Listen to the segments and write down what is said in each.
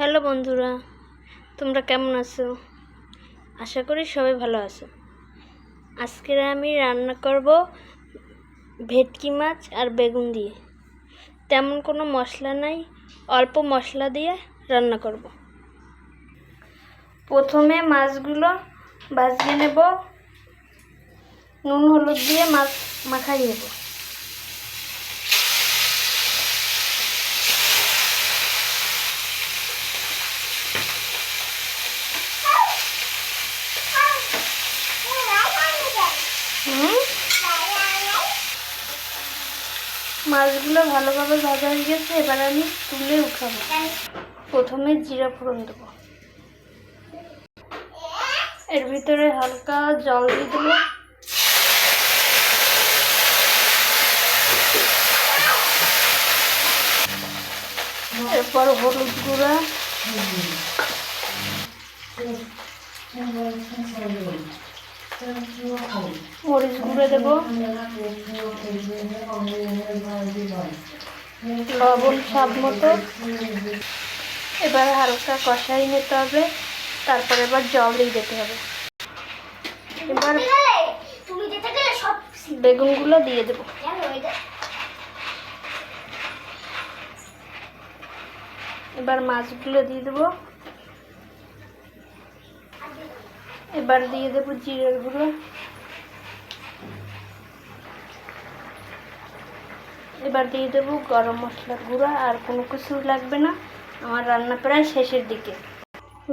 Hello বন্ধুরা, তোমরা কেমন আছো? আশা করি সবাই ভালো আছো। আজকে আমি রান্না করব ভেটকি মাছ আর বেগুন দিয়ে। তেমন কোনো মশলা নাই, অল্প মশলা দিয়ে রান্না করব। প্রথমে মাছগুলো ভাজিয়ে নেব, নুন হলুদ দিয়ে মাছ মাখাই নেব। মাছগুলো ভালোভাবে ভাজা হয়ে গেছে, এবার আমি তুলে উঠাবো। প্রথমে জিরা ফোড়ন দেবো, এর ভিতরে হালকা জল দিয়ে দেবো। এরপর হলুদ গুঁড়া, মরিচ গুঁড়ো দেবো, লবণ স্বাদ মতো। এবার হালকা কষাই নিতে হবে, তারপর এবার জল দিয়ে দিতে হবে। এবার বেগুনগুলো দিয়ে দেবো। এবার মাছগুলো দিয়ে দেবো। এবার দিয়ে দেবো জিরের গুঁড়ো, এবার দিয়ে দেবো গরম মশলার গুঁড়ো। আর কোনো কিছু লাগবে না, আমার রান্না প্রায় শেষের দিকে।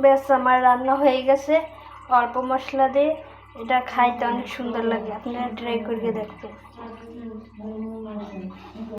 ব্যাস, আমার রান্না হয়ে গেছে। অল্প মশলা দিয়ে এটা খাইতে অনেক সুন্দর লাগে, আপনারা ট্রাই করে দেখবেন।